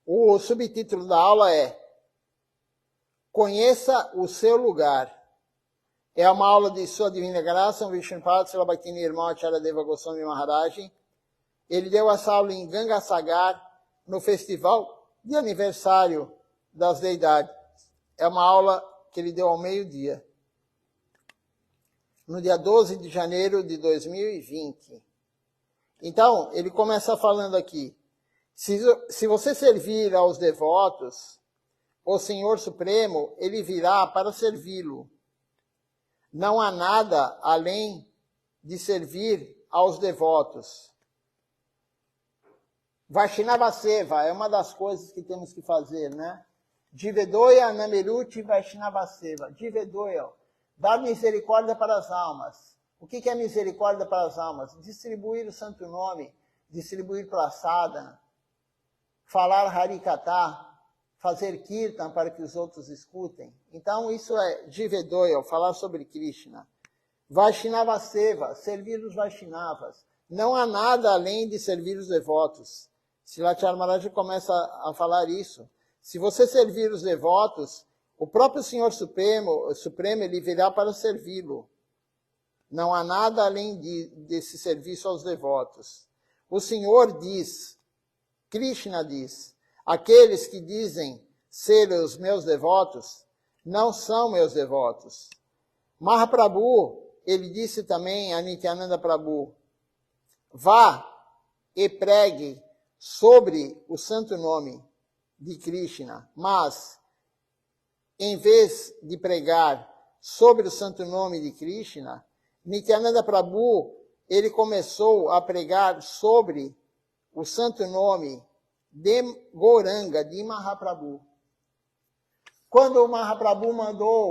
O subtítulo da aula é Conheça o seu lugar. É uma aula de Sua Divina Graça, Vishnupada Srila Bhakti Nirmal Acharya Deva Goswami Maharaj. Ele deu essa aula em Gangasagar, no festival de aniversário das deidades. É uma aula que ele deu ao meio-dia, no dia 12 de janeiro de 2020. Então, ele começa falando aqui, se você servir aos devotos, o Senhor Supremo, ele virá para servi-lo. Não há nada além de servir aos devotos. Vaishnava Seva é uma das coisas que temos que fazer, né? Jivedoya Nameruti Vaishnava Seva. Jivedoya, dar misericórdia para as almas. O que é misericórdia para as almas? Distribuir o santo nome, distribuir prasadana, falar Harikatha, fazer Kirtan para que os outros escutem. Então isso é Jivedoya, falar sobre Krishna. Vaishnava Seva, servir os Vaishnavas. Não há nada além de servir os devotos. Srilacharya Maharaj começa a falar isso. Se você servir os devotos, o próprio Senhor Supremo ele virá para servi-lo. Não há nada além desse serviço aos devotos. O Senhor diz, Krishna diz, aqueles que dizem ser os meus devotos, não são meus devotos. Mahaprabhu, ele disse também a Nityananda Prabhu, vá e pregue sobre o santo nome de Krishna, mas, em vez de pregar sobre o santo nome de Krishna, Nityananda Prabhu, ele começou a pregar sobre o santo nome de Gauranga, de Mahaprabhu. Quando o Mahaprabhu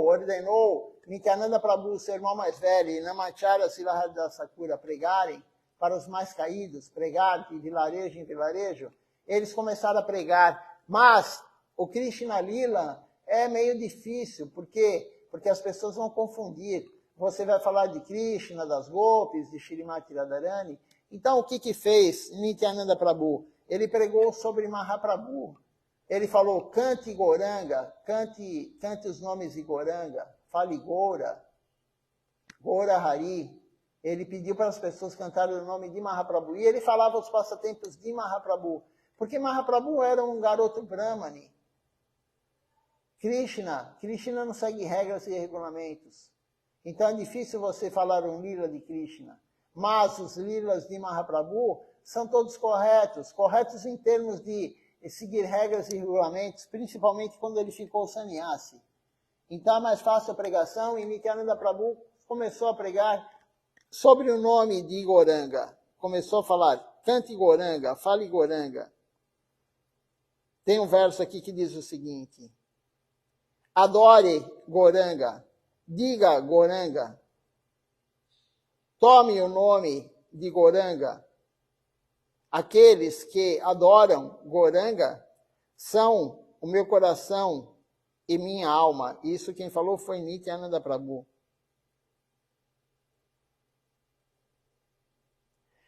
ordenou Nityananda Prabhu, seu irmão mais velho, e Namacharya Silahada Sakura pregarem para os mais caídos, pregar de vilarejo em vilarejo, eles começaram a pregar. Mas o Krishna Lila é meio difícil, porque as pessoas vão confundir. Você vai falar de Krishna, das Gopis, de Shrimati Radharani. Então, o que fez Nityananda Prabhu? Ele pregou sobre Mahaprabhu. Ele falou, cante Gauranga, cante os nomes de Gauranga, fale Goura, Goura Hari. Ele pediu para as pessoas cantarem o nome de Mahaprabhu. E ele falava os passatempos de Mahaprabhu. Porque Mahaprabhu era um garoto brahmane. Krishna não segue regras e regulamentos. Então é difícil você falar um lila de Krishna. Mas os lilas de Mahaprabhu são todos corretos em termos de seguir regras e regulamentos, principalmente quando ele ficou sannyasi. Então é mais fácil a pregação e Nityananda Prabhu começou a pregar sobre o nome de Gauranga. Começou a falar, cante Gauranga, fale Gauranga. Tem um verso aqui que diz o seguinte, adore Gauranga, diga Gauranga, tome o nome de Gauranga. Aqueles que adoram Gauranga são o meu coração e minha alma. Isso quem falou foi Nityananda Prabhu.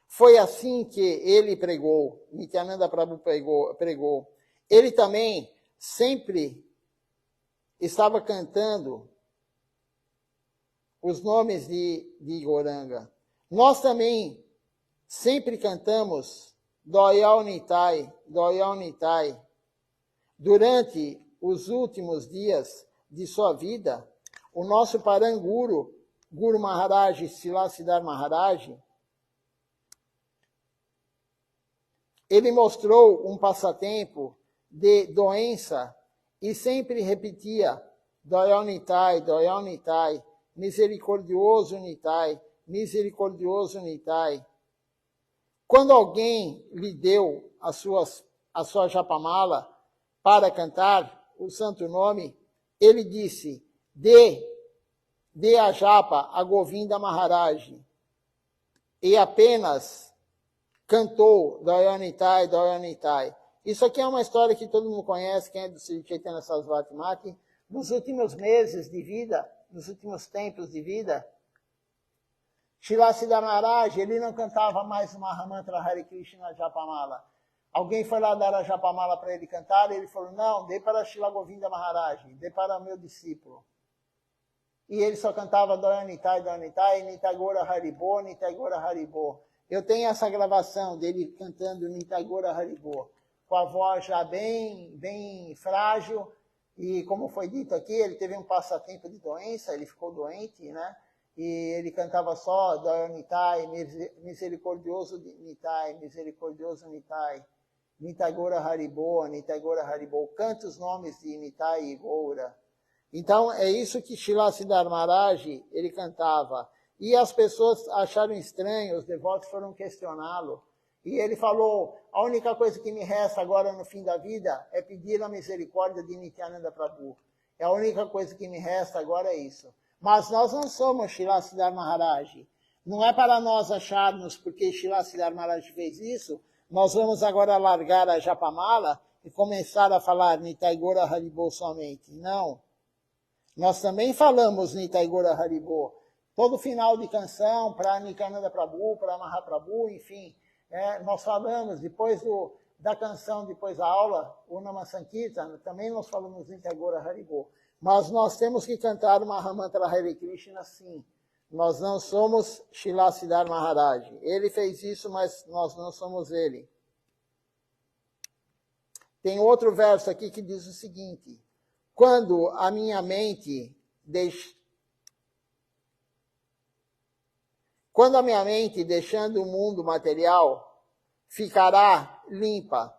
Foi assim que ele pregou, Nityananda Prabhu pregou. Ele também sempre estava cantando os nomes de Gauranga. Nós também sempre cantamos Doyal Nitai, Doyal Nitai. Durante os últimos dias de sua vida, o nosso Paranguru, Guru Maharaj, Silasidhar Maharaj, ele mostrou um passatempo de doença e sempre repetia Doyal Nitai, Doyal Nitai, misericordioso Nitai, misericordioso Nitai. Quando alguém lhe deu a sua japamala para cantar o santo nome, ele disse, dê a japa a Govinda Maharaj. E apenas cantou Doyal Nitai, Doyal Nitai. Isso aqui é uma história que todo mundo conhece, quem é do Sri Chaitanya Sarasvati Mati. Nos últimos meses de vida, nos últimos tempos de vida, Srila Siddhar Maharaj, ele não cantava mais o Mahamantra Hare Krishna Japamala. Alguém foi lá dar a Japamala para ele cantar, e ele falou, não, dê para Srila Govinda Maharaj, dê para meu discípulo. E ele só cantava Dayanitai, Dayanitai, Nitai Gora Haribo, Nitai Gora Haribo. Eu tenho essa gravação dele cantando Nitai Gora Haribo, com a voz já bem frágil, e como foi dito aqui, ele teve um passatempo de doença, ele ficou doente, né? E ele cantava só Dayanitai, misericordioso Nitai, misericordioso Nitai, Nitai Gora Haribo, Nitai Gora Haribo. Canta os nomes de Nitai e Goura. Então, é isso que Srila Siddhar Maharaj, ele cantava. E as pessoas acharam estranho, os devotos foram questioná-lo. E ele falou, a única coisa que me resta agora no fim da vida é pedir a misericórdia de Nityananda Prabhu. É a única coisa que me resta agora é isso. Mas nós não somos Srila Siddhar Maharaj. Não é para nós acharmos, porque Srila Siddhar Maharaj fez isso, nós vamos agora largar a Japamala e começar a falar Nitai Gora Haribo somente. Não. Nós também falamos Nitai Gora Haribo. Todo final de canção, para Nityananda Prabhu, para Mahaprabhu, enfim, nós falamos, depois da canção, depois da aula, o Namasankirtan, também nós falamos Nitai Gora Haribo. Mas nós temos que cantar o Mahamantra Hare Krishna sim. Nós não somos Srila Siddhar Maharaj. Ele fez isso, mas nós não somos ele. Tem outro verso aqui que diz o seguinte, quando a minha mente deixando o mundo material, ficará limpa.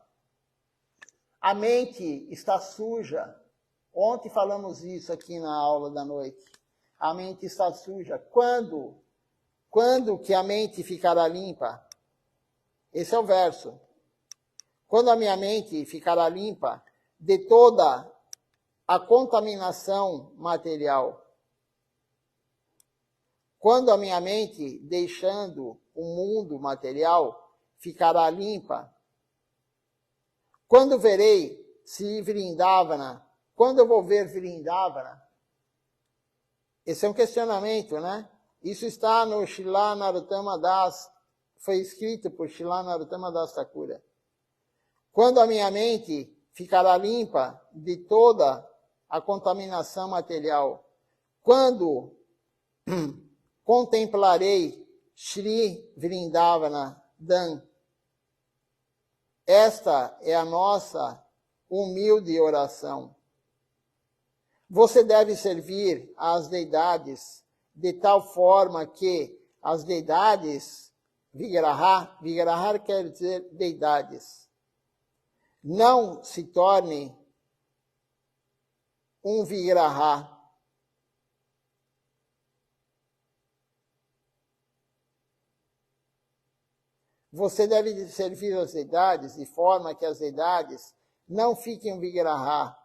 A mente está suja. Ontem falamos isso aqui na aula da noite. A mente está suja. Quando que a mente ficará limpa? Esse é o verso. Quando a minha mente ficará limpa de toda a contaminação material. Quando a minha mente, deixando o mundo material, ficará limpa. Quando verei se Vrindavana, quando eu vou ver Vrindavana? Esse é um questionamento, né? Isso está no Srila Narottama Das, foi escrito por Srila Narottama Das Thakura. Quando a minha mente ficará limpa de toda a contaminação material. Quando contemplarei Shri Vrindavana Dan. Esta é a nossa humilde oração. Você deve servir às deidades de tal forma que as deidades, Vigraha quer dizer deidades, não se tornem um Vigraha. Você deve servir as deidades de forma que as deidades não fiquem Vigraha,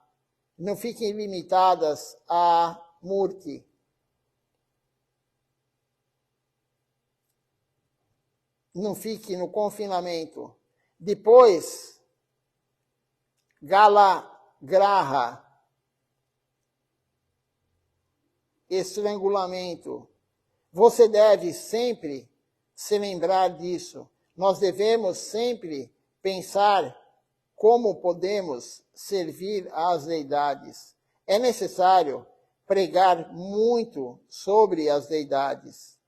não fiquem limitadas a Murti. Não fique no confinamento. Depois, Galagraha, estrangulamento. Você deve sempre se lembrar disso. Nós devemos sempre pensar como podemos servir às deidades. É necessário pregar muito sobre as deidades.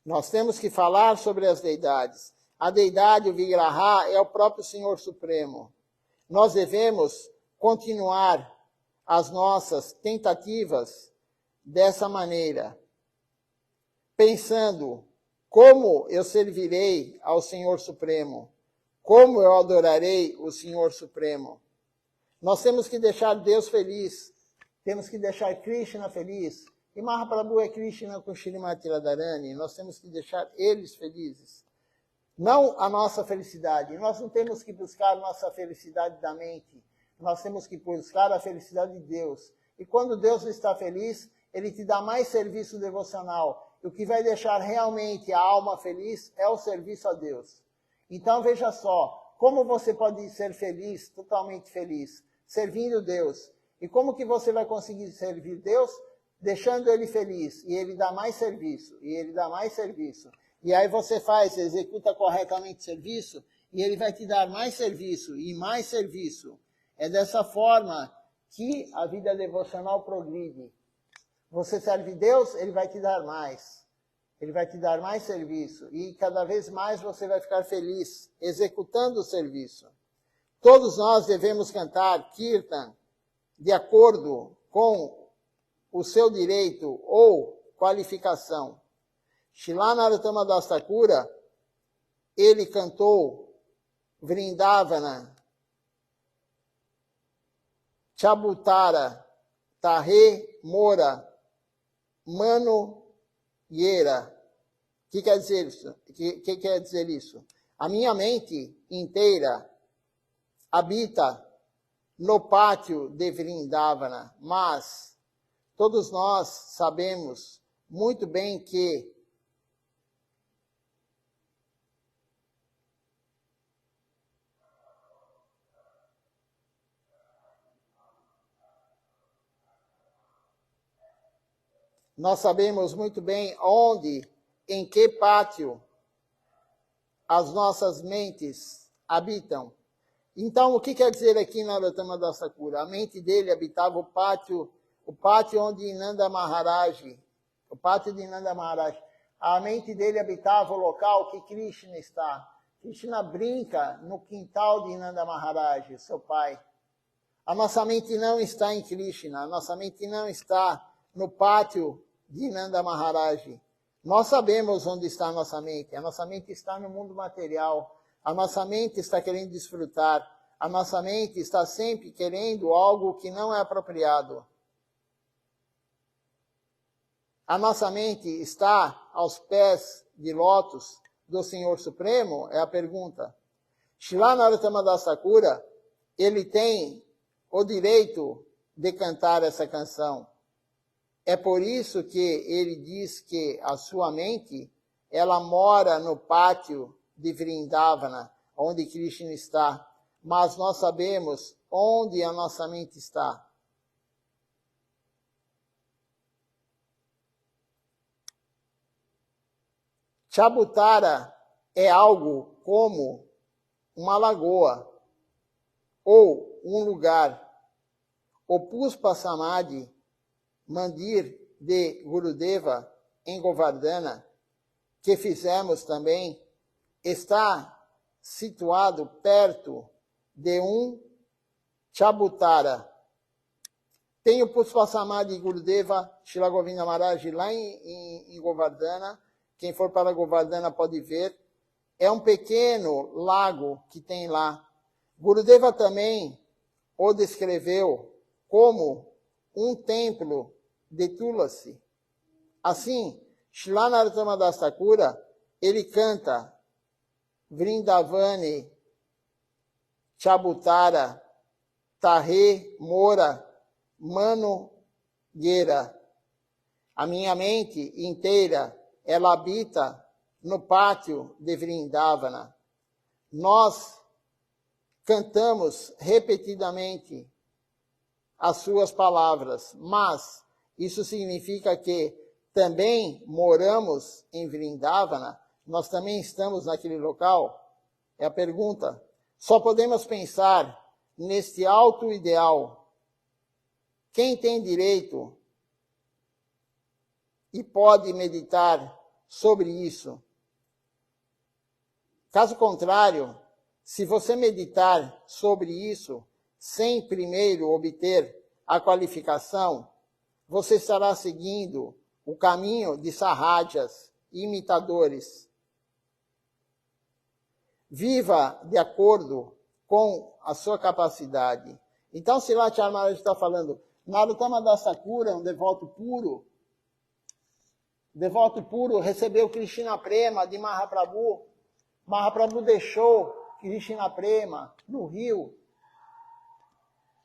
Nós temos que falar sobre as deidades. A deidade, o Vigraha, é o próprio Senhor Supremo. Nós devemos continuar as nossas tentativas dessa maneira, pensando como eu servirei ao Senhor Supremo, como eu adorarei o Senhor Supremo. Nós temos que deixar Deus feliz, temos que deixar Krishna feliz. E Mahaprabhu é Krishna com Srimati Radharani, nós temos que deixar eles felizes. Não a nossa felicidade. Nós não temos que buscar nossa felicidade da mente. Nós temos que buscar a felicidade de Deus. E quando Deus está feliz, Ele te dá mais serviço devocional. E o que vai deixar realmente a alma feliz é o serviço a Deus. Então veja só, como você pode ser feliz, totalmente feliz, servindo Deus. E como que você vai conseguir servir Deus? deixando ele feliz, e ele dá mais serviço, e ele dá mais serviço. E aí você executa corretamente o serviço, e ele vai te dar mais serviço, e mais serviço. É dessa forma que a vida devocional progride. Você serve Deus, ele vai te dar mais. Ele vai te dar mais serviço. E cada vez mais você vai ficar feliz executando o serviço. Todos nós devemos cantar Kirtan de acordo com o seu direito ou qualificação. Srila Narottama Das Thakura, ele cantou Vrindavana, Chabutara, Tarre, Mora, Mano, Yera. O que quer dizer isso? Que quer dizer isso? A minha mente inteira habita no pátio de Vrindavana, mas todos nós sabemos muito bem que nós sabemos muito bem onde, em que pátio as nossas mentes habitam. Então, o que quer dizer aqui Narottama Das Thakura? A mente dele habitava o pátio onde Nanda Maharaj, o pátio de Nanda Maharaj. A mente dele habitava o local que Krishna está. Krishna brinca no quintal de Nanda Maharaj, seu pai. A nossa mente não está em Krishna, a nossa mente não está no pátio de Nanda Maharaj. Nós sabemos onde está a nossa mente está no mundo material, a nossa mente está querendo desfrutar, a nossa mente está sempre querendo algo que não é apropriado. A nossa mente está aos pés de lótus do Senhor Supremo? É a pergunta. Srila Narottama Das Thakura, ele tem o direito de cantar essa canção. É por isso que ele diz que a sua mente, ela mora no pátio de Vrindavana, onde Krishna está. Mas nós sabemos onde a nossa mente está. Chabutara é algo como uma lagoa ou um lugar. O Puspa Samadhi Mandir de Gurudeva em Govardhana, que fizemos também, está situado perto de um Chabutara. Tem o Puspa Samadhi Gurudeva, Srila Govinda Maharaj, lá em Govardhana. Quem for para Govardhana pode ver. É um pequeno lago que tem lá. Gurudeva também o descreveu como um templo de Tulasi. Assim, Srila Narottama Das Thakura, ele canta Vrindavani, Chabutara, Tarre, Mora, Mano, Yera. A minha mente inteira, ela habita no pátio de Vrindavana. Nós cantamos repetidamente as suas palavras, mas isso significa que também moramos em Vrindavana, nós também estamos naquele local? É a pergunta. Só podemos pensar neste alto ideal. Quem tem direito e pode meditar sobre isso? Caso contrário, se você meditar sobre isso, sem primeiro obter a qualificação, você estará seguindo o caminho de sarrajas, imitadores. Viva de acordo com a sua capacidade. Então, Srila Acharya Maharaj está falando, Narottama Das Thakura, um devoto puro, recebeu Krishna Prema de Mahaprabhu. Mahaprabhu deixou Krishna Prema no rio.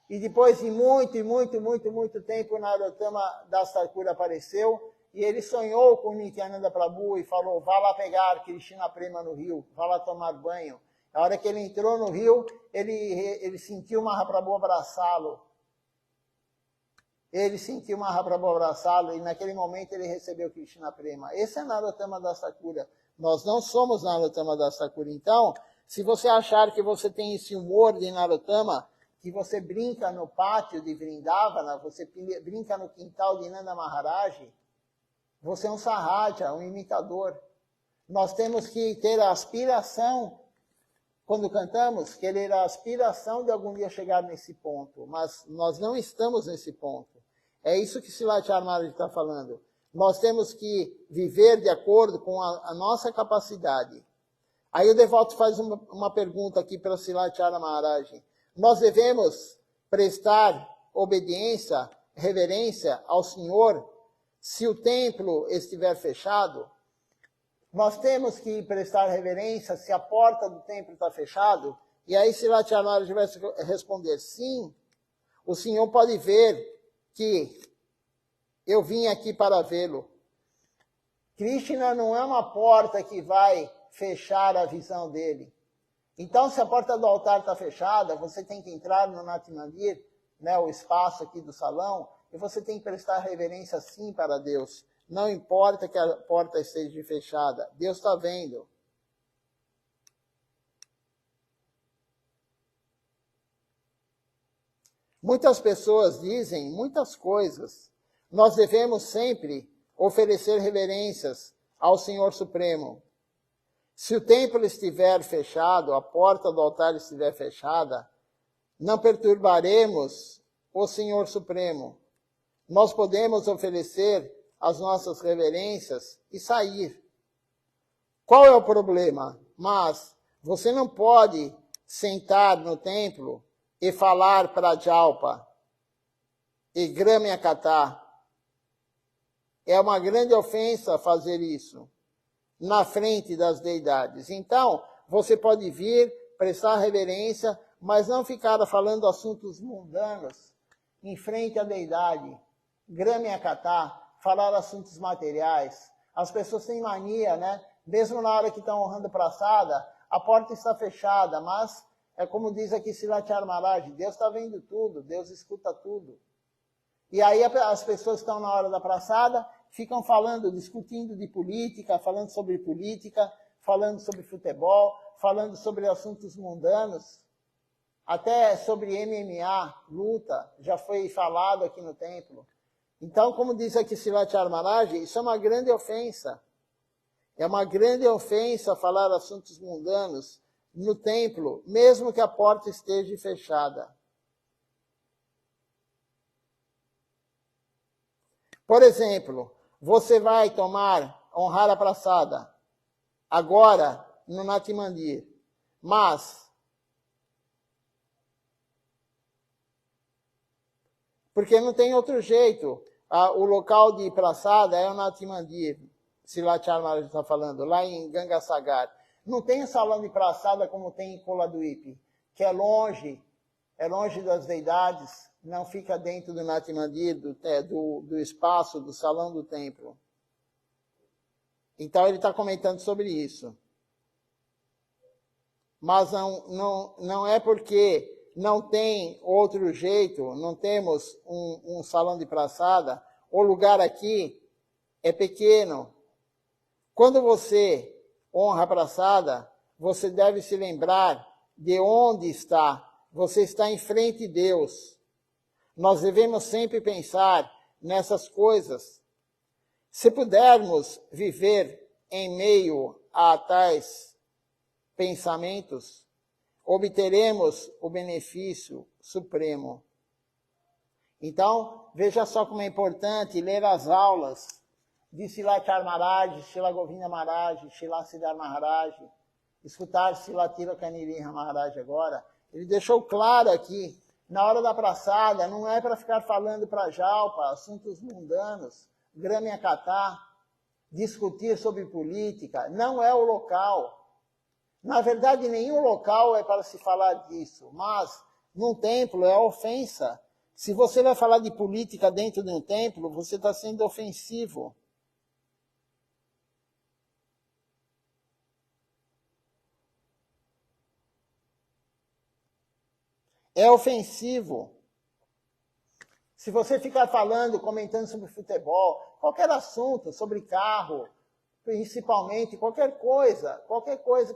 E depois de muito tempo, Narottama Das Thakura apareceu e ele sonhou com Nityananda Prabhu e falou, vá lá pegar Krishna Prema no rio, vá lá tomar banho. A hora que ele entrou no rio, ele sentiu Mahaprabhu abraçá-lo. ele sentiu Mahaprabhu abraçá-lo e naquele momento ele recebeu Krishna Prema. Esse é Narottama Das Thakura. Nós não somos Narottama Das Thakura. Então, se você achar que você tem esse humor de Narottama, que você brinca no pátio de Vrindavana, você brinca no quintal de Nanda Maharaj, você é um Sahaja, um imitador. Nós temos que ter a aspiração, quando cantamos, querer a aspiração de algum dia chegar nesse ponto. Mas nós não estamos nesse ponto. É isso que Srilacharya Maharaj está falando. Nós temos que viver de acordo com a nossa capacidade. Aí o devoto faz uma pergunta aqui para Srilacharya Maharaj. Nós devemos prestar obediência, reverência ao Senhor se o templo estiver fechado? Nós temos que prestar reverência se a porta do templo está fechada? E aí Srilacharya Maharaj vai responder, sim, o Senhor pode ver que eu vim aqui para vê-lo. Krishna não é uma porta que vai fechar a visão dele. Então, se a porta do altar está fechada, você tem que entrar no Nati Mandir, né, o espaço aqui do salão, e você tem que prestar reverência sim para Deus. Não importa que a porta esteja fechada. Deus está vendo. Muitas pessoas dizem muitas coisas. Nós devemos sempre oferecer reverências ao Senhor Supremo. Se o templo estiver fechado, a porta do altar estiver fechada, não perturbaremos o Senhor Supremo. Nós podemos oferecer as nossas reverências e sair. Qual é o problema? Mas você não pode sentar no templo e falar para Jalpa e Gramyakatha. É uma grande ofensa fazer isso na frente das deidades. Então, você pode vir, prestar reverência, mas não ficar falando assuntos mundanos em frente à deidade. Gramyakatha, falar assuntos materiais. As pessoas têm mania, né? Mesmo na hora que estão honrando a praçada, a porta está fechada, mas é como diz aqui Srilacharya Maharaj, Deus está vendo tudo, Deus escuta tudo. E aí as pessoas que estão na hora da praçada ficam falando, discutindo de política, falando sobre política, falando sobre futebol, falando sobre assuntos mundanos, até sobre MMA, luta, já foi falado aqui no templo. Então, como diz aqui Srilacharya Maharaj, isso é uma grande ofensa. É uma grande ofensa falar assuntos mundanos no templo, mesmo que a porta esteja fechada. Por exemplo, você vai honrar a praçada, agora no Nati Mandir, mas porque não tem outro jeito. O local de praçada é o Nati Mandir, Srilacharya Maharaj está falando, lá em Gangasagar. Não tem salão de praçada como tem em Koladuip, que é longe das deidades, não fica dentro do Nati Mandir, do espaço, do salão do templo. Então ele está comentando sobre isso. Mas não é porque não tem outro jeito, não temos um salão de praçada, o lugar aqui é pequeno. Quando você honra a praçada, você deve se lembrar de onde está. Você está em frente de Deus. Nós devemos sempre pensar nessas coisas. Se pudermos viver em meio a tais pensamentos, obteremos o benefício supremo. Então, veja só como é importante ler as aulas de Srilacharya Maharaj, Srila Govinda Maharaj, Srila Siddhar Maharaj, escutar Srila Tilakaniriha Maharaj agora. Ele deixou claro aqui, na hora da praçada, não é para ficar falando para Jalpa, assuntos mundanos, Gramyakatha, discutir sobre política, não é o local. Na verdade, nenhum local é para se falar disso, mas num templo é ofensa. Se você vai falar de política dentro de um templo, você está sendo ofensivo. É ofensivo. Se você ficar falando, comentando sobre futebol, qualquer assunto, sobre carro, principalmente, qualquer coisa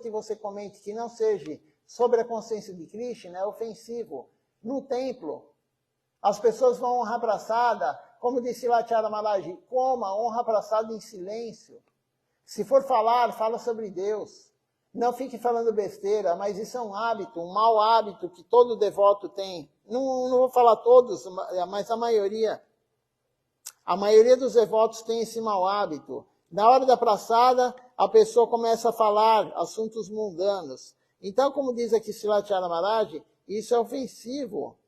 que você comente que não seja sobre a consciência de Krishna é ofensivo. No templo, as pessoas vão honrar praçada, como disse Lachara Maharaj, coma, honra praçada em silêncio. Se for falar, fala sobre Deus. Não fique falando besteira, mas isso é um hábito, um mau hábito que todo devoto tem. Não vou falar todos, mas a maioria. A maioria dos devotos tem esse mau hábito. Na hora da praçada, a pessoa começa a falar assuntos mundanos. Então, como diz aqui Silachara Maharaj, isso é ofensivo.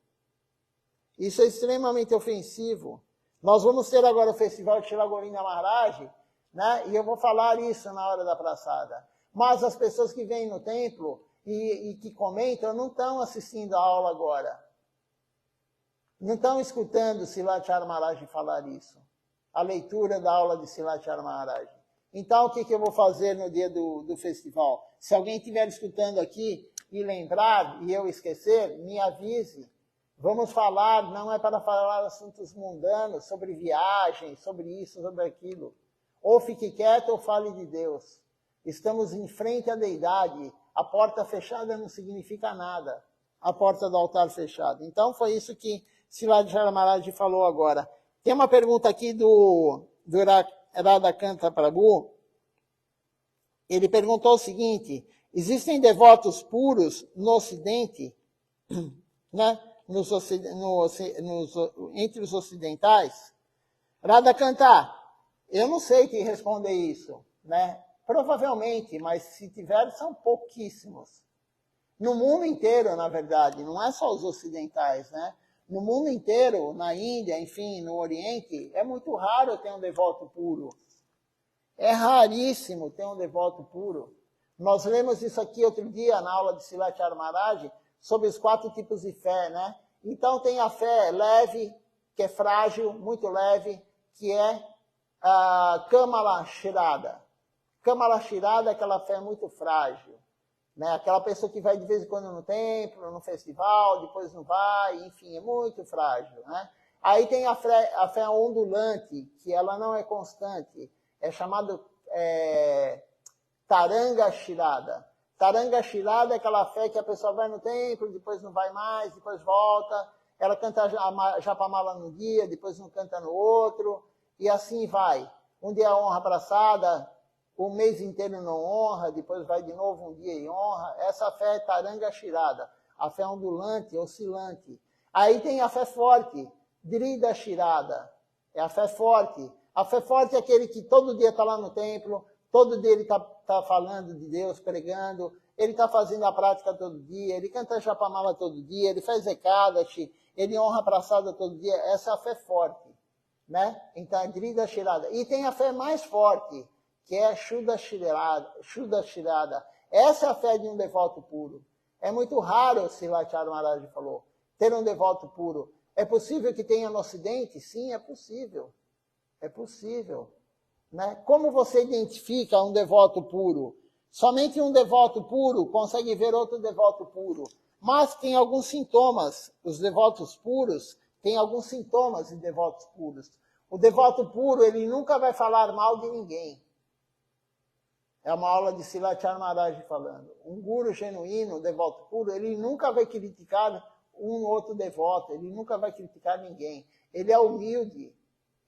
Isso é extremamente ofensivo. Nós vamos ter agora o festival de Srila Govinda Maharaj, né? E eu vou falar isso na hora da praçada. Mas as pessoas que vêm no templo e que comentam não estão assistindo a aula agora. Não estão escutando Silachara Maharaj falar isso. A leitura da aula de Silachara Maharaj. Então, o que eu vou fazer no dia do festival? Se alguém estiver escutando aqui e lembrar e eu esquecer, me avise. Vamos falar, não é para falar assuntos mundanos, sobre viagem, sobre isso, sobre aquilo. Ou fique quieto ou fale de Deus. Estamos em frente à deidade. A porta fechada não significa nada. A porta do altar fechada. Então, foi isso que Silachara Maharaj falou agora. Tem uma pergunta aqui do Radhakanta Prabhu. Ele perguntou o seguinte: existem devotos puros no Ocidente, né? Entre os ocidentais? Radhakanta, eu não sei te responder isso, né? Provavelmente, mas se tiver, são pouquíssimos. No mundo inteiro, na verdade, não é só os ocidentais, né? No mundo inteiro, na Índia, enfim, no Oriente, é muito raro ter um devoto puro. É raríssimo ter um devoto puro. Nós lemos isso aqui outro dia na aula de Silachara Maharaj, sobre os 4 tipos de fé, né? Então tem a fé leve, que é frágil, muito leve, que é a Kamala Shirada. Kamala Shirada é aquela fé muito frágil. Né? Aquela pessoa que vai de vez em quando no templo, no festival, depois não vai, enfim, é muito frágil. Né? Aí tem a fé ondulante, que ela não é constante. É chamado Taranga Shirada. Taranga Shirada é aquela fé que a pessoa vai no templo, depois não vai mais, depois volta. Ela canta Japamala no dia, depois não canta no outro. E assim vai. Um dia honra praçada, o mês inteiro não honra, depois vai de novo um dia e honra. Essa fé é Taranga Shirada, a fé ondulante, oscilante. Aí tem a fé forte, Drida Shirada, é a fé forte. A fé forte é aquele que todo dia está lá no templo, todo dia ele está falando de Deus, pregando, ele está fazendo a prática todo dia, ele canta Japamala todo dia, ele faz Ekadashi, ele honra a praçada todo dia. Essa é a fé forte, né? Então é Drida Shirada. E tem a fé mais forte, que é Shuddha Shirada. Essa é a fé de um devoto puro. É muito raro, Silachara Maharaj falou, ter um devoto puro. É possível que tenha no Ocidente? Sim, é possível. É possível. Né? Como você identifica um devoto puro? Somente um devoto puro consegue ver outro devoto puro. Mas tem alguns sintomas. Os devotos puros têm alguns sintomas de devotos puros. O devoto puro, ele nunca vai falar mal de ninguém. É uma aula de Silachara Maharaj falando. Um guru genuíno, devoto puro, ele nunca vai criticar um outro devoto, ele nunca vai criticar ninguém. Ele é humilde,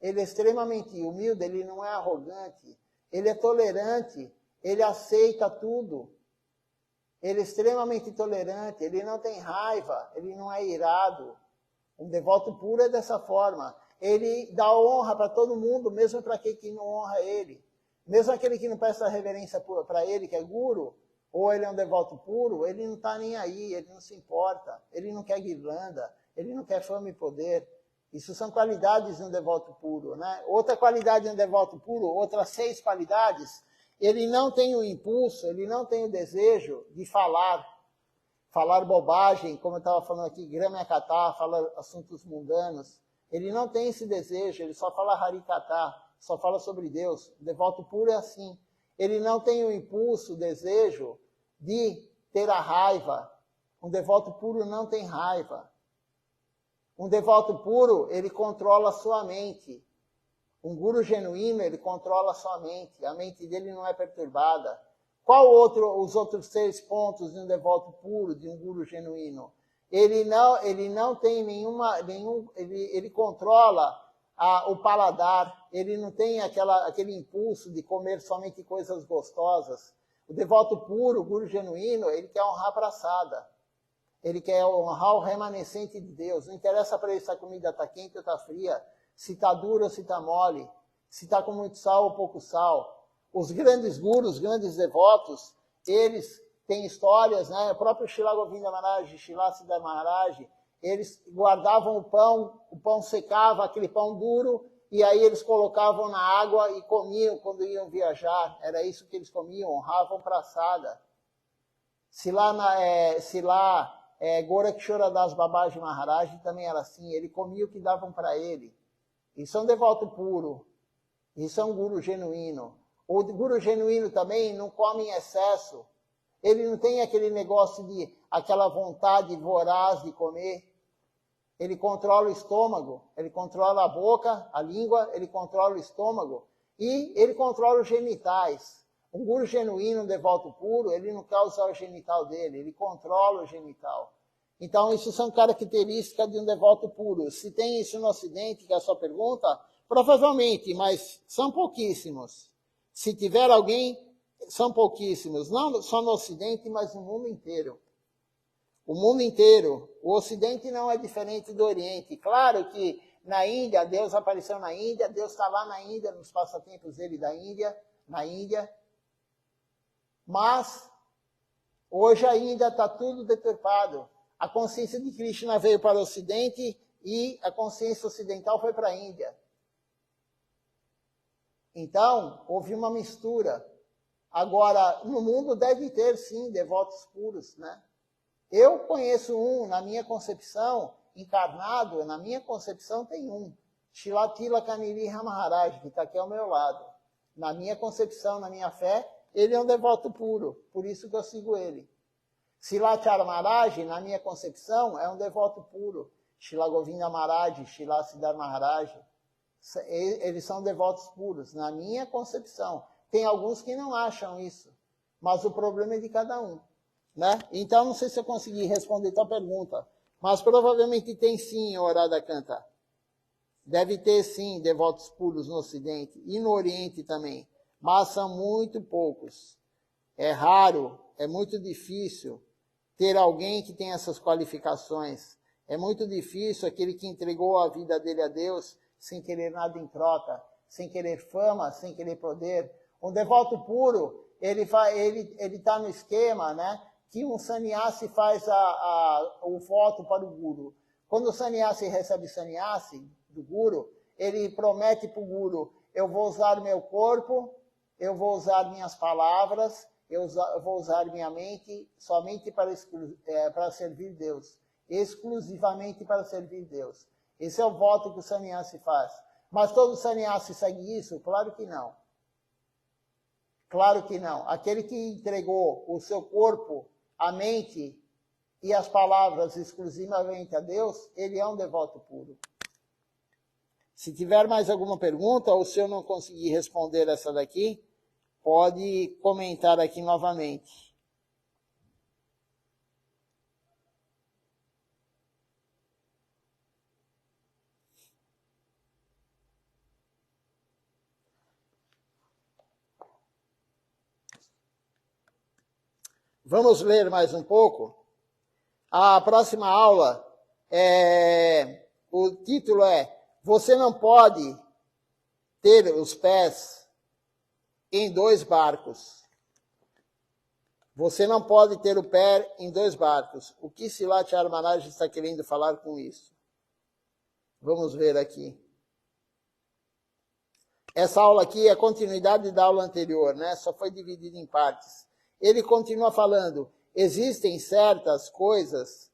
ele é extremamente humilde, ele não é arrogante, ele é tolerante, ele aceita tudo. Ele é extremamente tolerante, ele não tem raiva, ele não é irado. Um devoto puro é dessa forma. Ele dá honra para todo mundo, mesmo para aquele que não honra ele. Mesmo aquele que não presta reverência para ele, que é guru, ou ele é um devoto puro, ele não está nem aí, ele não se importa, ele não quer guirlanda, ele não quer fama e poder. Isso são qualidades de um devoto puro. Né? Outra qualidade de um devoto puro, outras 6 qualidades, ele não tem o impulso, ele não tem o desejo de falar bobagem, como eu estava falando aqui, Gramyakatha, fala assuntos mundanos. Ele não tem esse desejo, ele só fala Harikatha, só fala sobre Deus. O devoto puro é assim. Ele não tem o impulso, o desejo de ter a raiva. Um devoto puro não tem raiva. Um devoto puro, ele controla a sua mente. Um guru genuíno, ele controla a sua mente. A mente dele não é perturbada. Qual os outros 6 pontos de um devoto puro, de um guru genuíno? Ele não tem ele controla o paladar, ele não tem aquele impulso de comer somente coisas gostosas. O devoto puro, o guru genuíno, ele quer honrar a praçada. Ele quer honrar o remanescente de Deus. Não interessa para ele se a comida está quente ou está fria, se está dura ou se está mole, se está com muito sal ou pouco sal. Os grandes gurus, os grandes devotos, eles têm histórias, né? O próprio Srila Govinda Maharaj, Srila Siddhar Maharaj, eles guardavam o pão secava, aquele pão duro, e aí eles colocavam na água e comiam quando iam viajar. Era isso que eles comiam, honravam praçada. Se lá Gorakshora Das Babaji Maharaj também era assim, ele comia o que davam para ele. Isso é um devoto puro, isso é um guru genuíno. O guru genuíno também não come em excesso, ele não tem aquele negócio aquela vontade voraz de comer. Ele controla o estômago, ele controla a boca, a língua, ele controla o estômago e ele controla os genitais. Um guru genuíno, um devoto puro, ele não quer usar o genital dele, ele controla o genital. Então, isso são características de um devoto puro. Se tem isso no Ocidente, que é a sua pergunta, provavelmente, mas são pouquíssimos. Se tiver alguém, são pouquíssimos. Não só no Ocidente, mas no mundo inteiro. O mundo inteiro. O Ocidente não é diferente do Oriente. Claro que na Índia, Deus apareceu na Índia, Deus está lá na Índia, nos passatempos dele na Índia. Mas, hoje ainda está tudo deturpado. A consciência de Krishna veio para o Ocidente e a consciência ocidental foi para a Índia. Então, houve uma mistura. Agora, no mundo deve ter, sim, devotos puros, né? Eu conheço na minha concepção, encarnado, na minha concepção tem Srila Tilaka Nrsimha Maharaj, que está aqui ao meu lado. Na minha concepção, na minha fé, ele é um devoto puro, por isso que eu sigo ele. Srila Chara Maharaj, na minha concepção, é um devoto puro. Srila Govinda Maharaj, Srila Siddhar Maharaj, eles são devotos puros, na minha concepção. Tem alguns que não acham isso, mas o problema é de cada um. Né? Então, não sei se eu consegui responder tua pergunta, mas provavelmente tem sim, Orada Canta. Deve ter sim devotos puros no Ocidente e no Oriente também, mas são muito poucos. É raro, é muito difícil ter alguém que tem essas qualificações. É muito difícil aquele que entregou a vida dele a Deus sem querer nada em troca, sem querer fama, sem querer poder. Um devoto puro, ele está no esquema, né? Que um sannyasi faz o voto para o guru. Quando o sannyasi recebe sannyasi do guru, ele promete para o guru, eu vou usar meu corpo, eu vou usar minhas palavras, eu vou usar minha mente somente para servir Deus. Exclusivamente para servir Deus. Esse é o voto que o sannyasi faz. Mas todo sannyasi segue isso? Claro que não. Claro que não. Aquele que entregou o seu corpo, a mente e as palavras exclusivamente a Deus, ele é um devoto puro. Se tiver mais alguma pergunta, ou se eu não conseguir responder essa daqui, pode comentar aqui novamente. Vamos ler mais um pouco? A próxima aula, o título é Você não pode ter os pés em 2 barcos. Você não pode ter o pé em 2 barcos. O que Srila Chara Maharaj está querendo falar com isso? Vamos ver aqui. Essa aula aqui é a continuidade da aula anterior, né? Só foi dividida em partes. Ele continua falando, existem certas coisas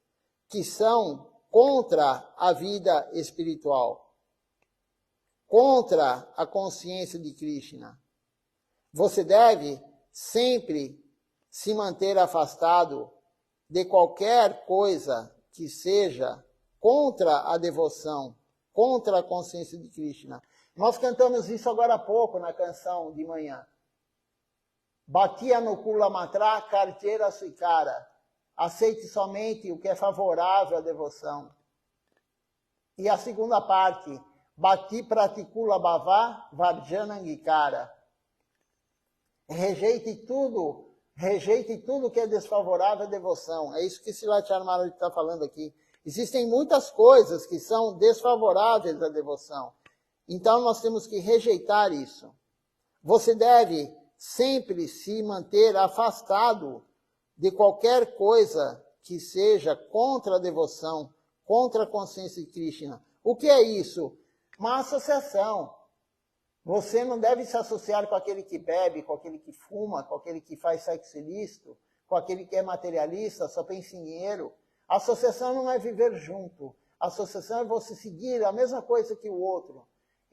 que são contra a vida espiritual, contra a consciência de Krishna. Você deve sempre se manter afastado de qualquer coisa que seja contra a devoção, contra a consciência de Krishna. Nós cantamos isso agora há pouco na canção de manhã. Bhakti Anukula Matra Karjera Swikara. Aceite somente o que é favorável à devoção. E a segunda parte, Bhakti Pratikula Bhava Varjana Angikara. Rejeite tudo que é desfavorável à devoção. É isso que Srilacharya Maharaj está falando aqui. Existem muitas coisas que são desfavoráveis à devoção. Então nós temos que rejeitar isso. Você deve sempre se manter afastado de qualquer coisa que seja contra a devoção, contra a consciência de Krishna. O que é isso? Uma associação. Você não deve se associar com aquele que bebe, com aquele que fuma, com aquele que faz sexo ilícito, com aquele que é materialista, só pensa em dinheiro. A associação não é viver junto. A associação é você seguir a mesma coisa que o outro.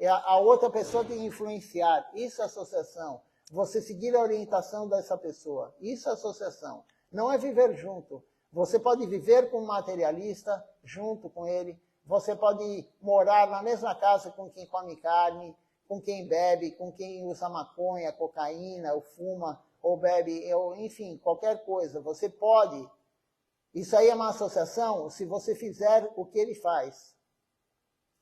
A outra pessoa tem que influenciar. Isso é associação. Você seguir a orientação dessa pessoa. Isso é associação. Não é viver junto. Você pode viver com um materialista, junto com ele. Você pode morar na mesma casa com quem come carne, com quem bebe, com quem usa maconha, cocaína, ou fuma, ou bebe, ou, enfim, qualquer coisa. Você pode. Isso aí é uma associação se você fizer o que ele faz.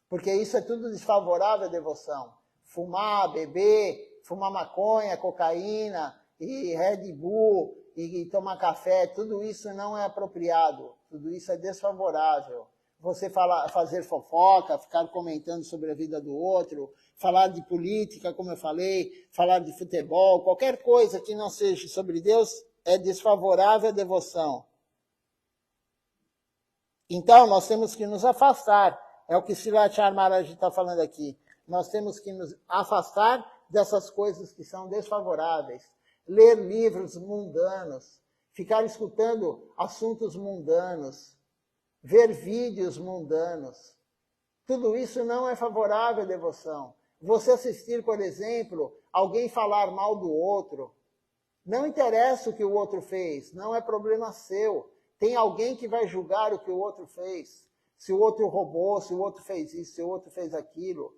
Porque isso é tudo desfavorável à devoção. Fumar, beber, fumar maconha, cocaína, e Red Bull, e tomar café, tudo isso não é apropriado. Tudo isso é desfavorável. Você fazer fofoca, ficar comentando sobre a vida do outro, falar de política, como eu falei, falar de futebol, qualquer coisa que não seja sobre Deus é desfavorável à devoção. Então, nós temos que nos afastar. É o que Srilacharya Maharaj está falando aqui. Nós temos que nos afastar dessas coisas que são desfavoráveis. Ler livros mundanos, ficar escutando assuntos mundanos, ver vídeos mundanos. Tudo isso não é favorável à devoção. Você assistir, por exemplo, alguém falar mal do outro. Não interessa o que o outro fez, não é problema seu. Tem alguém que vai julgar o que o outro fez. Se o outro roubou, se o outro fez isso, se o outro fez aquilo.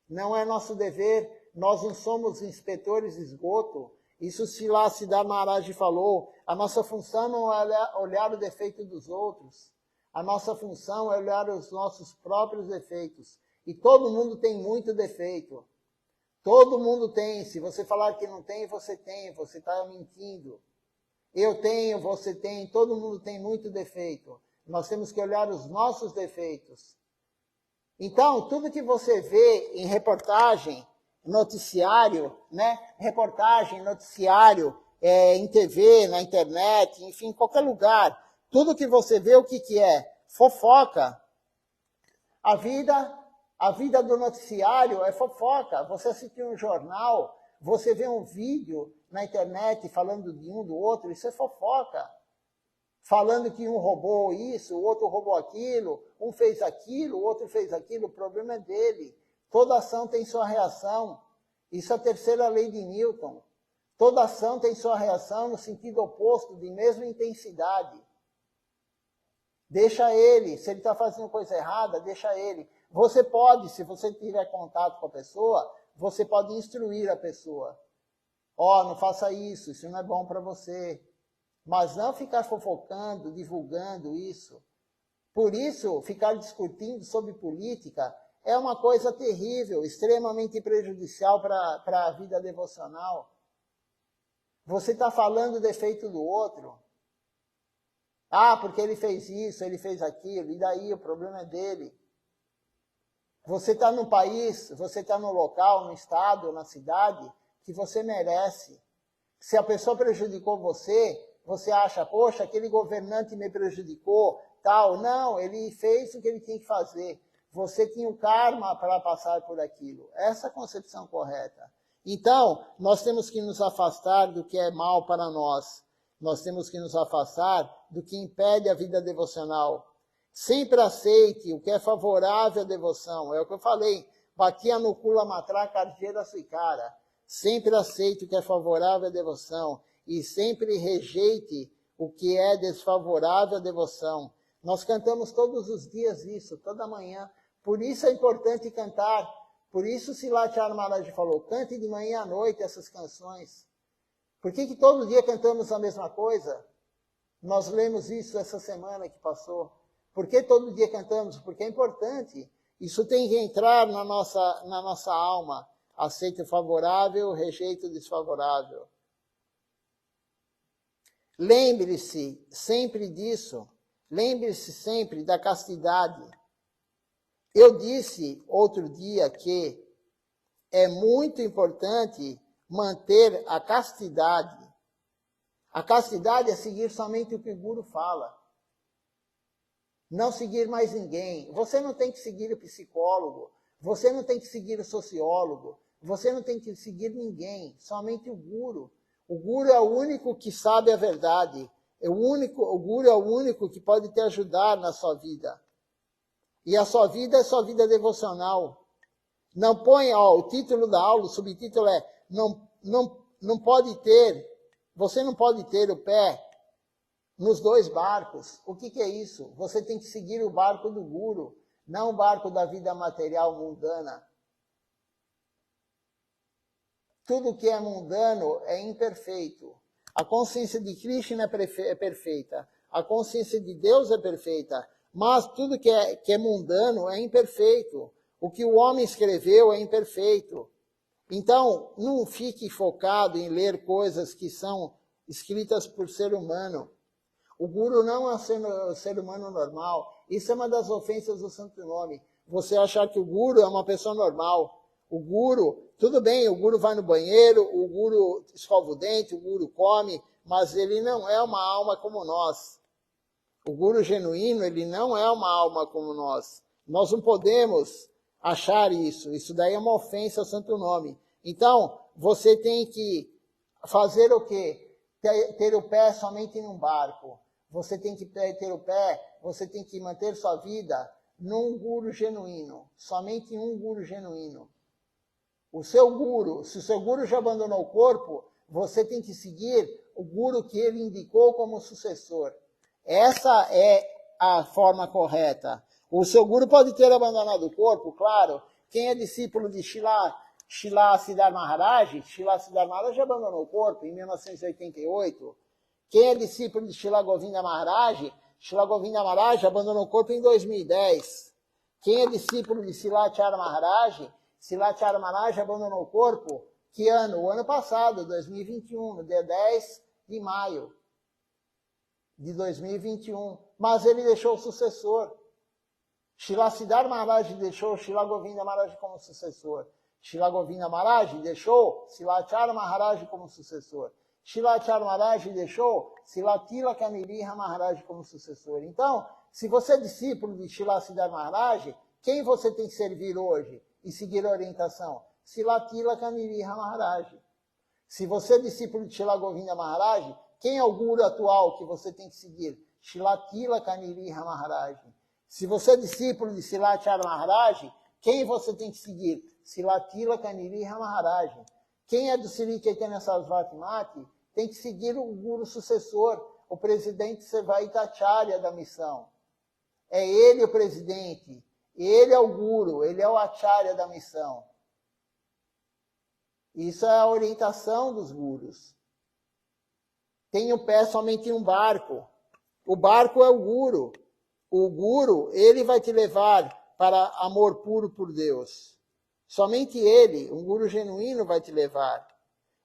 Não é nosso dever, nós não somos inspetores de esgoto. Isso Srila Siddhar Maharaj falou. A nossa função não é olhar o defeito dos outros. A nossa função é olhar os nossos próprios defeitos. E todo mundo tem muito defeito. Todo mundo tem. Se você falar que não tem, você está mentindo. Eu tenho, você tem, todo mundo tem muito defeito. Nós temos que olhar os nossos defeitos. Então, tudo que você vê em reportagem, noticiário, né? Reportagem, noticiário, em TV, na internet, enfim, em qualquer lugar. Tudo que você vê, o que é? Fofoca. A vida do noticiário é fofoca. Você assistir um jornal, você vê um vídeo na internet falando de um do outro, isso é fofoca. Falando que um roubou isso, o outro roubou aquilo, um fez aquilo, o outro fez aquilo, o problema é dele. Toda ação tem sua reação. Isso é a terceira lei de Newton. Toda ação tem sua reação no sentido oposto, de mesma intensidade. Deixa ele. Se ele está fazendo coisa errada, deixa ele. Você pode, se você tiver contato com a pessoa, você pode instruir a pessoa. Não faça isso, isso não é bom para você. Mas não ficar fofocando, divulgando isso. Por isso, ficar discutindo sobre política é uma coisa terrível, extremamente prejudicial para a vida devocional. Você está falando o defeito do outro. Porque ele fez isso, ele fez aquilo, e daí o problema é dele. Você está no país, você está no local, no estado, na cidade, que você merece. Se a pessoa prejudicou você, você acha, poxa, aquele governante me prejudicou, tal. Não, ele fez o que ele tinha que fazer. Você tinha o karma para passar por aquilo. Essa é a concepção correta. Então, nós temos que nos afastar do que é mal para nós. Nós temos que nos afastar do que impede a vida devocional. Sempre aceite o que é favorável à devoção. É o que eu falei. Bhakti Anukula Matra Karjera Swikara. Sempre aceite o que é favorável à devoção. E sempre rejeite o que é desfavorável à devoção. Nós cantamos todos os dias isso, toda manhã. Por isso é importante cantar. Por isso Silat Maharaj falou, cante de manhã à noite essas canções. Por que todo dia cantamos a mesma coisa? Nós lemos isso essa semana que passou. Por que todo dia cantamos? Porque é importante. Isso tem que entrar na nossa alma. Aceito favorável, rejeito desfavorável. Lembre-se sempre disso. Lembre-se sempre da castidade. Eu disse outro dia que é muito importante manter a castidade. A castidade é seguir somente o que o Guru fala. Não seguir mais ninguém. Você não tem que seguir o psicólogo. Você não tem que seguir o sociólogo. Você não tem que seguir ninguém. Somente o Guru. O Guru é o único que sabe a verdade. O Guru é o único que pode te ajudar na sua vida. E a sua vida é sua vida devocional. Não põe, o título da aula, o subtítulo é não pode ter, você não pode ter o pé nos dois barcos. O que é isso? Você tem que seguir o barco do Guru, não o barco da vida material mundana. Tudo que é mundano é imperfeito. A consciência de Krishna é perfeita. A consciência de Deus é perfeita. Mas tudo que é mundano é imperfeito. O que o homem escreveu é imperfeito. Então, não fique focado em ler coisas que são escritas por ser humano. O Guru não é um ser humano normal. Isso é uma das ofensas do Santo Nome. Você achar que o Guru é uma pessoa normal. O Guru, tudo bem, o Guru vai no banheiro, o Guru escova o dente, o Guru come, mas ele não é uma alma como nós. O Guru genuíno, ele não é uma alma como nós. Nós não podemos achar isso. Isso daí é uma ofensa ao Santo Nome. Então, você tem que fazer o quê? Ter o pé somente num barco. Você tem que ter o pé, você tem que manter sua vida num Guru genuíno. Somente um Guru genuíno. O seu Guru, se o seu Guru já abandonou o corpo, você tem que seguir o Guru que ele indicou como sucessor. Essa é a forma correta. O seu Guru pode ter abandonado o corpo, claro. Quem é discípulo de Srila Siddhar Maharaj, Srila Siddhar Maharaj abandonou o corpo em 1988. Quem é discípulo de Srila Govinda Maharaj, Srila Govinda Maharaj abandonou o corpo em 2010. Quem é discípulo de Silachara Maharaj, Silachara Maharaj abandonou o corpo, que ano? O ano passado, 2021, no dia 10 de maio de 2021. Mas ele deixou o sucessor. Srila Siddhar Maharaj deixou Srila Govinda Maharaj como sucessor. Srila Govinda Maharaj deixou Silachara Maharaj como sucessor. Silachara Maharaj deixou Srila Tilaka Niriha Maharaj como sucessor. Então, se você é discípulo de Srila Siddhar Maharaj, quem você tem que servir hoje e seguir a orientação? Srila Tilaka Niriha Maharaj. Se você é discípulo de Srila Govinda Maharaj, quem é o Guru atual que você tem que seguir? Srila Tilaka Niriha Maharaj. Se você é discípulo de Silachara Maharaj, quem você tem que seguir? Srila Tilaka Niriha Maharaj. Quem é do Sri Chaitanya Sarasvati Mati tem que seguir o Guru sucessor, o presidente Sevaitacharya da missão. É ele o presidente, ele é o Guru, ele é o Acharya da missão. Isso é a orientação dos Gurus. Tem o pé somente em um barco. O barco é o Guru. O Guru, ele vai te levar para amor puro por Deus. Somente ele, um Guru genuíno, vai te levar.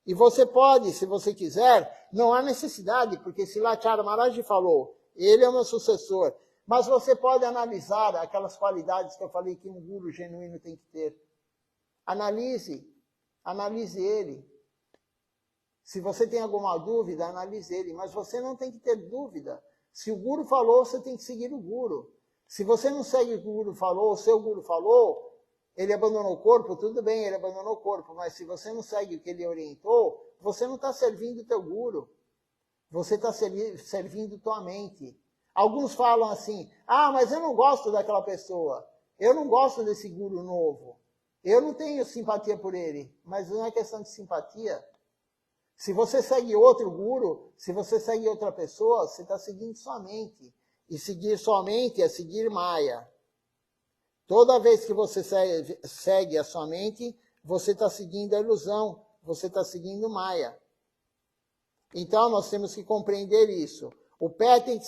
E você pode, se você quiser, não há necessidade, porque Silachara Maharaj falou, ele é o meu sucessor. Mas você pode analisar aquelas qualidades que eu falei que um Guru genuíno tem que ter. Analise ele. Se você tem alguma dúvida, analise ele. Mas você não tem que ter dúvida. Se o Guru falou, você tem que seguir o Guru. Se você não segue o que o Guru falou, o seu Guru falou, ele abandonou o corpo, tudo bem, ele abandonou o corpo, mas se você não segue o que ele orientou, você não está servindo o teu Guru. Você está servindo tua mente. Alguns falam assim, mas eu não gosto daquela pessoa. Eu não gosto desse Guru novo. Eu não tenho simpatia por ele. Mas não é questão de simpatia. Se você segue outro Guru, se você segue outra pessoa, você está seguindo sua mente. E seguir sua mente é seguir Maya. Toda vez que você segue a sua mente, você está seguindo a ilusão, você está seguindo Maya. Então, nós temos que compreender isso. O pé tem que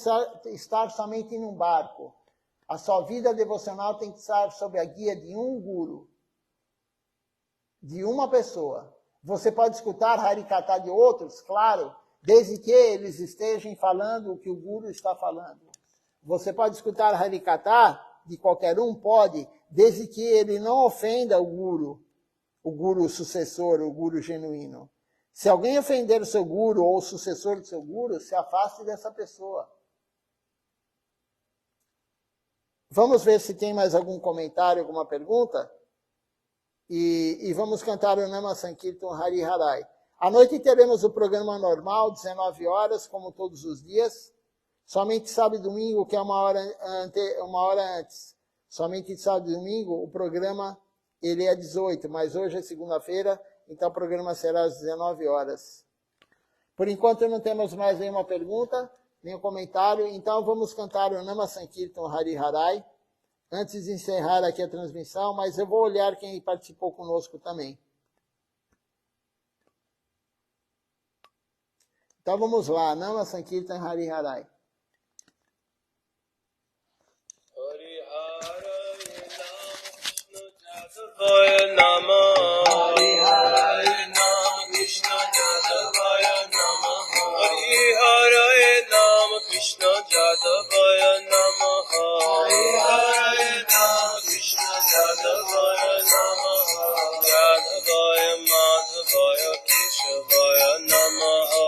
estar somente em um barco. A sua vida devocional tem que estar sob a guia de um guru, de uma pessoa. Você pode escutar Harikata de outros, claro, desde que eles estejam falando o que o guru está falando. Você pode escutar Harikata de qualquer um, pode, desde que ele não ofenda o guru sucessor, o guru genuíno. Se alguém ofender o seu guru ou o sucessor do seu guru, se afaste dessa pessoa. Vamos ver se tem mais algum comentário, alguma pergunta? E vamos cantar o Nama Sankirtan Hari Harai. À noite teremos o programa normal, 19 horas, como todos os dias. Somente sábado e domingo, que é uma hora antes. Somente sábado e domingo, o programa ele é 18, mas hoje é segunda-feira, então o programa será às 19 horas. Por enquanto não temos mais nenhuma pergunta, nenhum comentário, então vamos cantar o Nama Sankirtan Hari Harai, antes de encerrar aqui a transmissão, mas eu vou olhar quem participou conosco também. Então vamos lá, Nama Sankirtan Hari Harai. Hari Hare Nam Krishna Jadavaya Namaha Hari Hare Nam Krishna Jadavaya Namaha Hari Hare Nam Krishna Jadavaya Namaha Jadavaya Madhavaya Keshavaya Namaha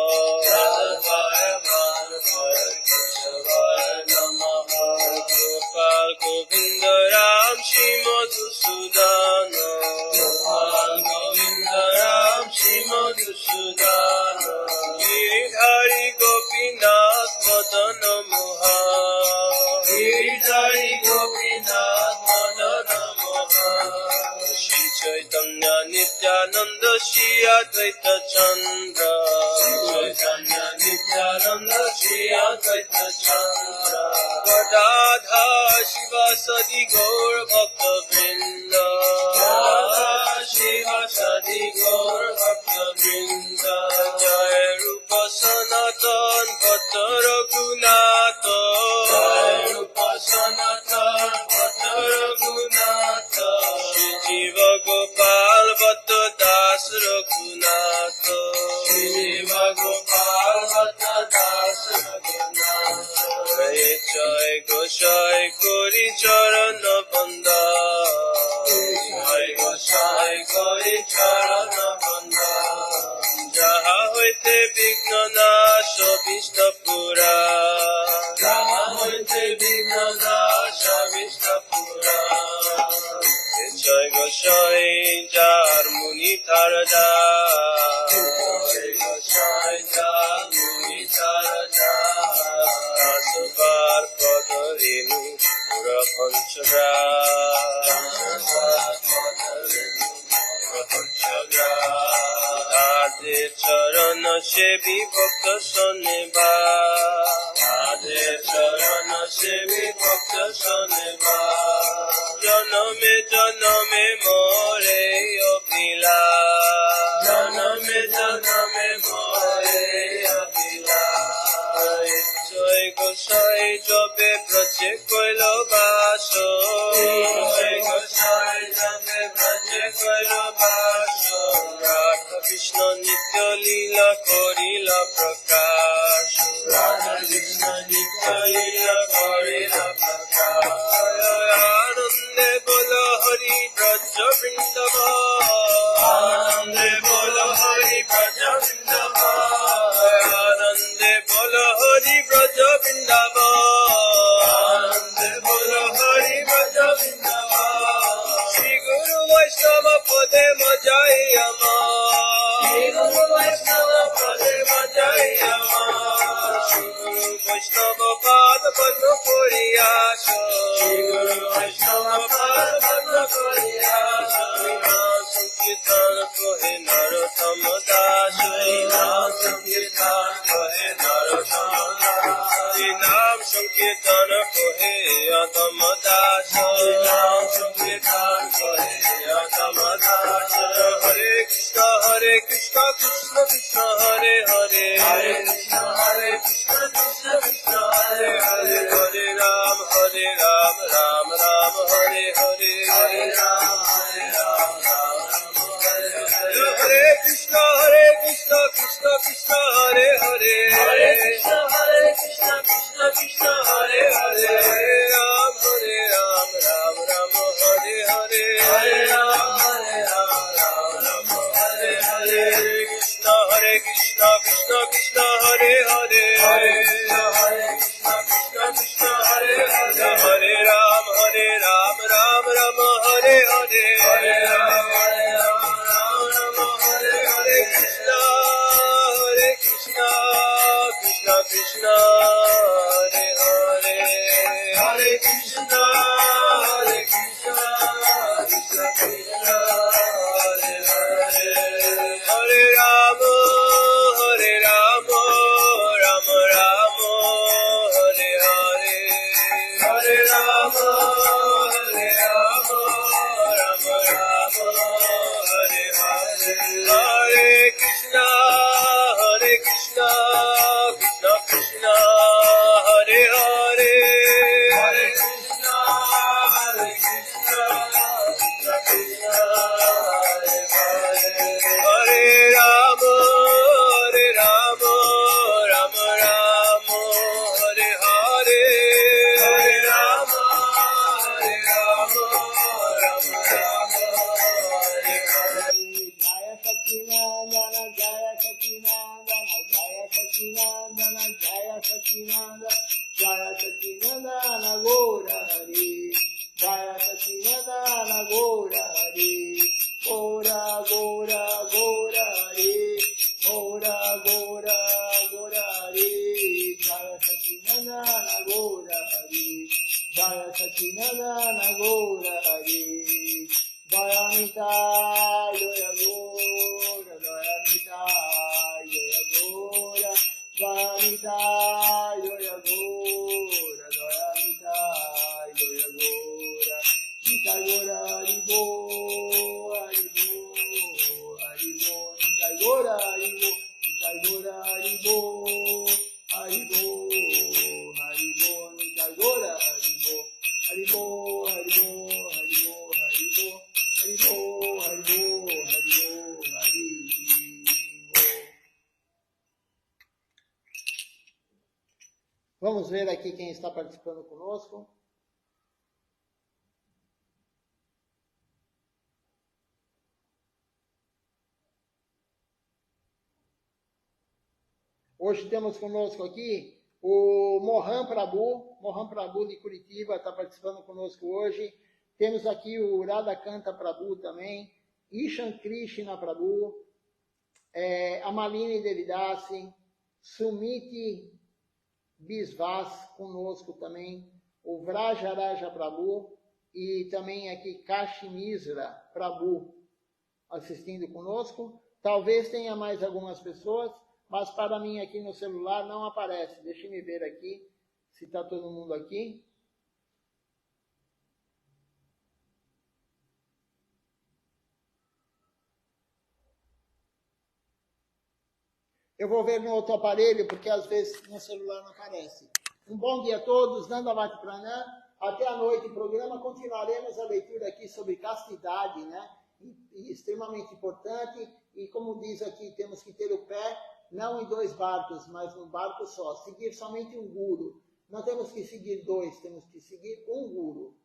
Jadavaya Madhavaya Keshavaya Namaha Gopal Govinda Ram Shri Madhusudana Gopal Govinda Ram Shri Madhusudana Giridhari Gopinath Madana Mohan Giridhari Gopinath Madana Mohan Shri Chaitanya Nityananda Shri Advaita Chandra Shri Chaitanya Nityananda Shri Advaita Chandra Gadadha Shiva Sadi Gaur Bhakta Vrinda Gadadha Shiva Sadi Gaur Bhakta Vrinda Jai Rupa Sanatan Bhatta Raghunatha Jai Rupa Sanatan Bhatta Raghunatha Shri Jiva Gopal Bhatta Das Raghunatha Shri Jiva Gopal Bhatta Das Raghunatha Jai Goshai Kori Charana Banda Jai Goshai Kori Charana Banda Jaha hoite Vigna Nasha Vishnapura Jaha hoite Vigna Nasha Vishnapura Jai Goshai Jar Muni Taraja Jai Goshai Jar Muni Taraja Asvar Padarinu Pura Panchagra Asvar Padarinu Pura Panchagra Ade Charana Shevi Bhakta Saneva Ade Charana Shevi Bhakta Saneva Janame Janame More Abhila Janame Janame More Abhila Jai Goshai Jobe Braje Koilo Basho Jai Goshai Jobe Braje Koilo Basho Radha Krishna Nitya Leela Korila Prakash Radha Krishna Nitya Leela Korila Prakash Anande Bola Hari Braja Vrindavan Anande Bola Hari Braja Vrindavan Anande Bola Hari Braja Vrindavan Anande Bola Hari Braja Vrindavan Shri Guru Vaishnava Pade Majai Amar Shri Guru Vaishnava Pade Majai Amar Shri Guru Vaishnava Pada Padma Puriyasha Shri Guru Vaishnava Pada Padma Puriyasha Nam Sankirtan Kohe Narottama Das Nam Sankirtan Kohe Narottama Das Nam Sankirtan kohe atamadacha Ram Sankirtan kohe atamadacha Hare Krishna Krishna Krishna Hare Hare Hare Krishna Krishna Krishna Hare Hare Hare Ram Ram Ram Hare Hare Hare Ram Ram Hare Hare Hare Krishna Krishna Krishna Hare Hare Hare Krishna Krishna Krishna Hare Hare Hare Ram Ram Hare Hare Hare Ram Ram Hare Hare Krishna Krishna Krishna Hare Hare Hare Krishna Krishna Hare Hare Hare Ram Ram Hare Hare Hare Ram Hare Hare Krishna Krishna Krishna Hare Hare Hare Krishna Krishna Krishna Hare Hare Hare Ram Ram Hare Hare Hare Ram Ram Hare Hare Hare Krishna Krishna Krishna Hare Hare Hare Krishna Krishna Krishna Hare Hare Hare Ram Ram Hare Hare Hare Ram Ram Hare Hare Jaya Sacinandana, Jaya Sacinandana, Jaya Sacinandana, Jaya Sacinandana, Jaya Sacinandana, Gora Hari, Jaya Sacinandana, Gora Hari, Gora Gora Gora Hari, Gora Gora Gora Hari, Jaya Sacinandana, Gora Hari, Jaya Sacinandana, Gora Hari. Dayamitai, Doyagora, Dayamitai, Doyagora, Dayamitai, Doyagora, Dayamitai, Doyagora, Nitagora, Haribo, Haribo, Haribo, Nitagora, Haribo, Nitagora, Haribo, Haribo, Haribo, Nitagora, Haribo, Haribo, Haribo, Haribo, Haribo. Haribo, Haribo, Haribo, Haribo. Vamos ver aqui quem está participando conosco. Hoje temos conosco aqui o Mohan Prabhu de Curitiba está participando conosco hoje. Temos aqui o Radhakanta Prabhu também, Ishan Krishna Prabhu, a Malini Devidasi, Sumiti Bisvas conosco também, o Vrajaraja Prabhu e também aqui Kashi Misra Prabhu assistindo conosco. Talvez tenha mais algumas pessoas, mas para mim aqui no celular não aparece. Deixa eu ver aqui se está todo mundo aqui. Eu vou ver no outro aparelho, porque às vezes no celular não aparece. Um bom dia a todos, Dandavati Pranam. Até a noite do programa continuaremos a leitura aqui sobre castidade, né? E extremamente importante. E como diz aqui, temos que ter o pé, não em dois barcos, mas num barco só. Seguir somente um guru. Não temos que seguir dois, temos que seguir um guru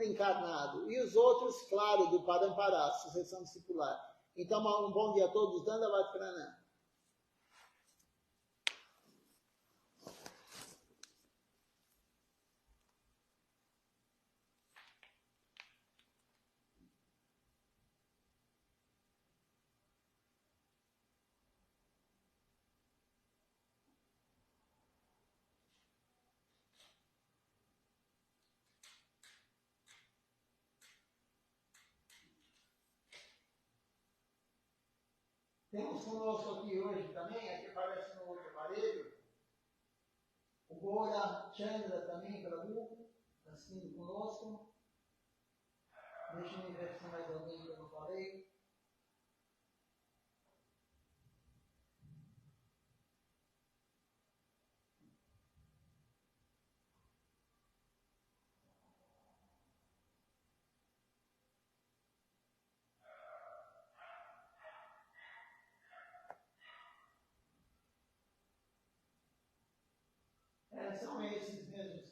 encarnado. E os outros, claro, do Parampará, sucessão discipular. Então, um bom dia a todos, Dandavati Pranam. Temos conosco aqui hoje também, aqui aparece no outro aparelho, o O Gora Chandra também, Prabhu, está assistindo conosco. Deixa eu ver se mais alguém que eu não falei. São esses mesmos